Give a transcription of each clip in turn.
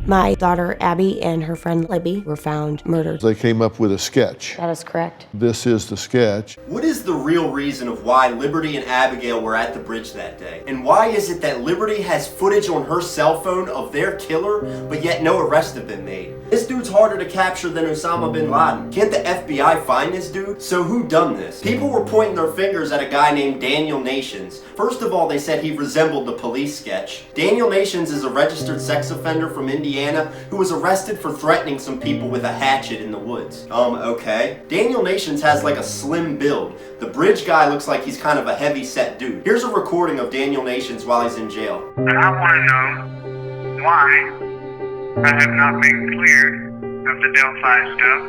My daughter Abby and her friend Libby were found murdered. They came up with a sketch. That is correct. This is the sketch. What is the real reason of why Liberty and Abigail were at the bridge that day? And why is it that Liberty has footage on her cell phone of their killer, but yet no arrests have been made? This dude's harder to capture than Osama bin Laden. Can't the FBI find this dude? So who done this? People were pointing their fingers at a guy named Daniel Nations. First of all, they said he resembled the police sketch. Daniel Nations is a registered sex offender from Indiana who was arrested for threatening some people with a hatchet in the woods. Okay. Daniel Nations has like a slim build. The bridge guy looks like he's kind of a heavy-set dude. Here's a recording of Daniel Nations while he's in jail. And I want to know why I have not been cleared of the Delphi stuff,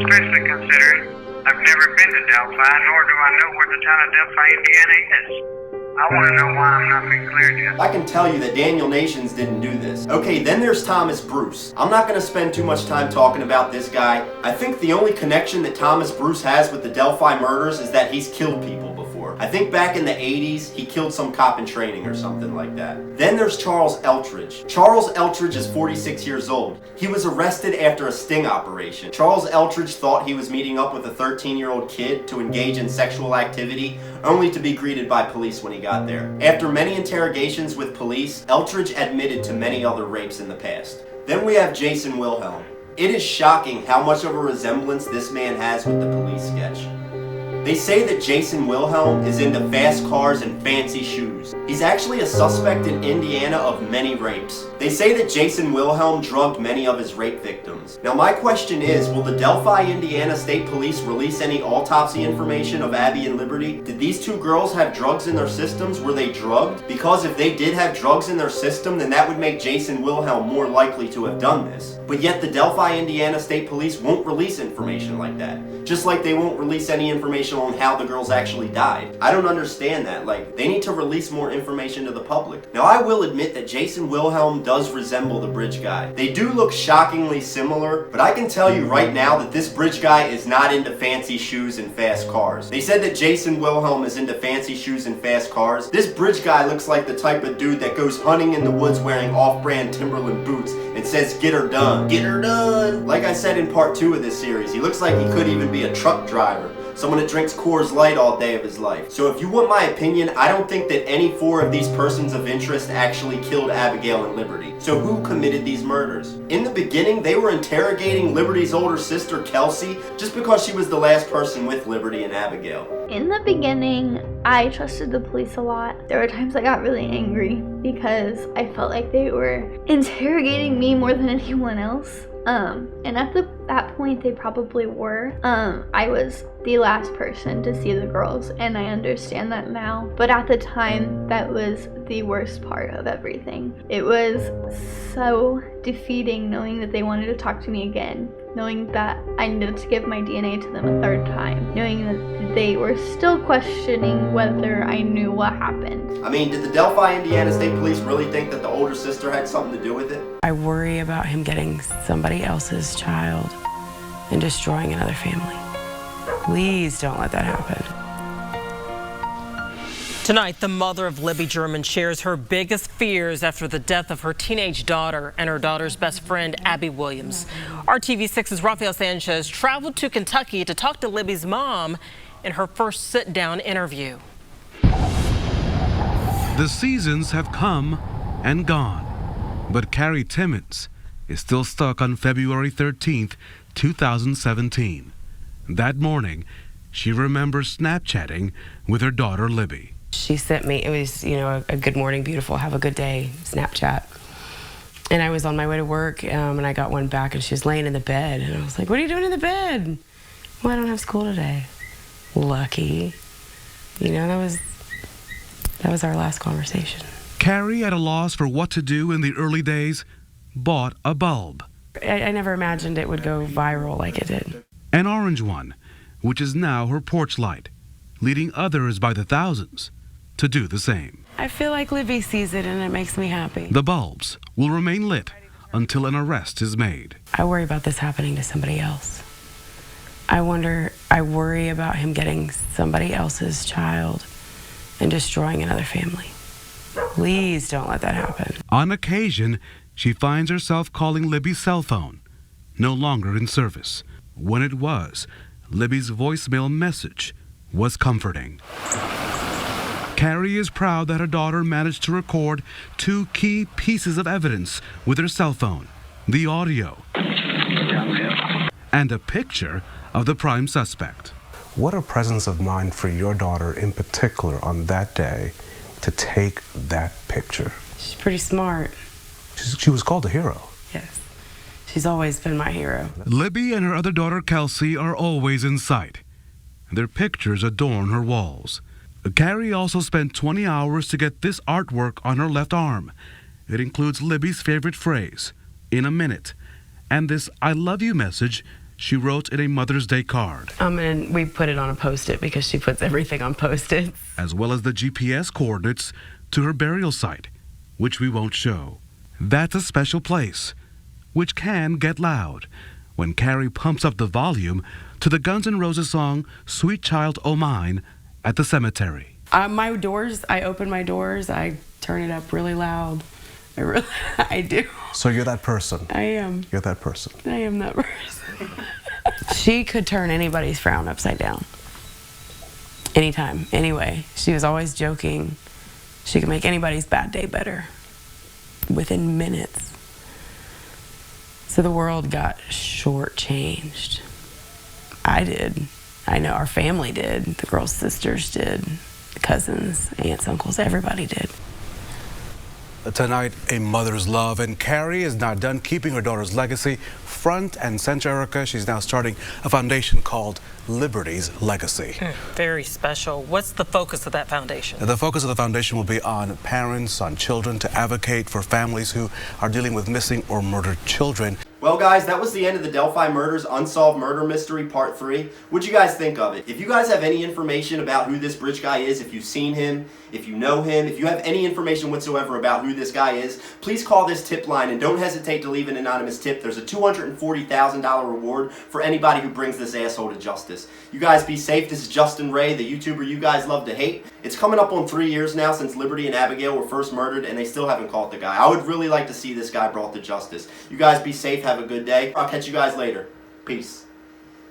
especially considering I've never been to Delphi, nor do I know where the town of Delphi, Indiana is. I want to know why I'm not being cleared yet. I can tell you that Daniel Nations didn't do this. Okay, then there's Thomas Bruce. I'm not going to spend too much time talking about this guy. I think the only connection that Thomas Bruce has with the Delphi murders is that he's killed people before. I think back in the 80s, he killed some cop in training or something like that. Then there's Charles Eltridge. Charles Eltridge is 46 years old. He was arrested after a sting operation. Charles Eltridge thought he was meeting up with a 13-year-old kid to engage in sexual activity, only to be greeted by police when he got there. After many interrogations with police, Eltridge admitted to many other rapes in the past. Then we have Jason Wilhelm. It is shocking how much of a resemblance this man has with the police sketch. They say that Jason Wilhelm is into fast cars and fancy shoes. He's actually a suspect in Indiana of many rapes. They say that Jason Wilhelm drugged many of his rape victims. Now my question is, will the Delphi, Indiana State Police release any autopsy information of Abby and Liberty? Did these two girls have drugs in their systems? Were they drugged? Because if they did have drugs in their system, then that would make Jason Wilhelm more likely to have done this. But yet the Delphi, Indiana State Police won't release information like that. Just like they won't release any information on how the girls actually died. I don't understand that. Like, they need to release more information to the public. Now, I will admit that Jason Wilhelm does resemble the bridge guy. They do look shockingly similar, but I can tell you right now that this bridge guy is not into fancy shoes and fast cars. They said that Jason Wilhelm is into fancy shoes and fast cars. This bridge guy looks like the type of dude that goes hunting in the woods wearing off-brand Timberland boots and says, "Get her done. Get her done." Like I said in part 2 of this series, he looks like he could even be a truck driver. Someone that drinks Coors Light all day of his life. So if you want my opinion, I don't think that any 4 of these persons of interest actually killed Abigail and Liberty. So who committed these murders? In the beginning, they were interrogating Liberty's older sister, Kelsey, just because she was the last person with Liberty and Abigail. In the beginning, I trusted the police a lot. There were times I got really angry because I felt like they were interrogating me more than anyone else. And at that point they probably were. I was the last person to see the girls, and I understand that now. But at the time, that was the worst part of everything. It was so defeating knowing that they wanted to talk to me again, knowing that I needed to give my DNA to them a 3rd time, knowing that they were still questioning whether I knew what happened. I mean, did the Delphi, Indiana State Police really think that the older sister had something to do with it? I worry about him getting somebody else's child and destroying another family. Please don't let that happen. Tonight, the mother of Libby German shares her biggest fears after the death of her teenage daughter and her daughter's best friend, Abby Williams. RTV6's Rafael Sanchez traveled to Kentucky to talk to Libby's mom in her first sit-down interview. The seasons have come and gone, but Carrie Timmons is still stuck on February 13th, 2017. That morning, she remembers Snapchatting with her daughter, Libby. She sent me, it was, a good morning, beautiful, have a good day Snapchat. And I was on my way to work, and I got one back, and she was laying in the bed. And I was like, "What are you doing in the bed?" "Well, I don't have school today." Lucky. That was our last conversation. Carrie, at a loss for what to do in the early days, bought a bulb. I never imagined it would go viral like it did. An orange one, which is now her porch light, leading others by the thousands to do the same. I feel like Libby sees it and it makes me happy. The bulbs will remain lit until an arrest is made. I worry about this happening to somebody else. I worry about him getting somebody else's child and destroying another family. Please don't let that happen. On occasion, she finds herself calling Libby's cell phone, no longer in service. When it was, Libby's voicemail message was comforting. Carrie is proud that her daughter managed to record 2 key pieces of evidence with her cell phone, the audio and a picture of the prime suspect. What a presence of mind for your daughter in particular on that day to take that picture. She's pretty smart. She was called a hero. Yes. She's always been my hero. Libby and her other daughter Kelsey are always in sight. Their pictures adorn her walls. Carrie also spent 20 hours to get this artwork on her left arm. It includes Libby's favorite phrase, "in a minute," and this "I love you" message she wrote in a Mother's Day card. And we put it on a Post-it because she puts everything on Post-its. As well as the GPS coordinates to her burial site, which we won't show. That's a special place, which can get loud when Carrie pumps up the volume to the Guns N' Roses song "Sweet Child O' Mine" at the cemetery. My doors, I open my doors, I turn it up really loud. I do. So you're that person. I am. You're that person. I am that person. She could turn anybody's frown upside down. Anytime, anyway. She was always joking. She could make anybody's bad day better within minutes. So the world got shortchanged. I did. I know our family did. The girls' sisters did. Cousins, aunts, uncles, everybody did. Tonight, a mother's love, and Carrie is not done keeping her daughter's legacy front and center, Erica. She's now starting a foundation called Liberty's Legacy. Very special. What's the focus of that foundation? The focus of the foundation will be on parents, on children, to advocate for families who are dealing with missing or murdered children. Well guys, that was the end of the Delphi Murders Unsolved Murder Mystery Part 3. What'd you guys think of it? If you guys have any information about who this bridge guy is, if you've seen him, if you know him, if you have any information whatsoever about who this guy is, please call this tip line and don't hesitate to leave an anonymous tip. There's a $240,000 reward for anybody who brings this asshole to justice. You guys be safe. This is Justin Ray, the YouTuber you guys love to hate. It's coming up on 3 years now since Liberty and Abigail were first murdered and they still haven't caught the guy. I would really like to see this guy brought to justice. You guys be safe. Have a good day. I'll catch you guys later. Peace.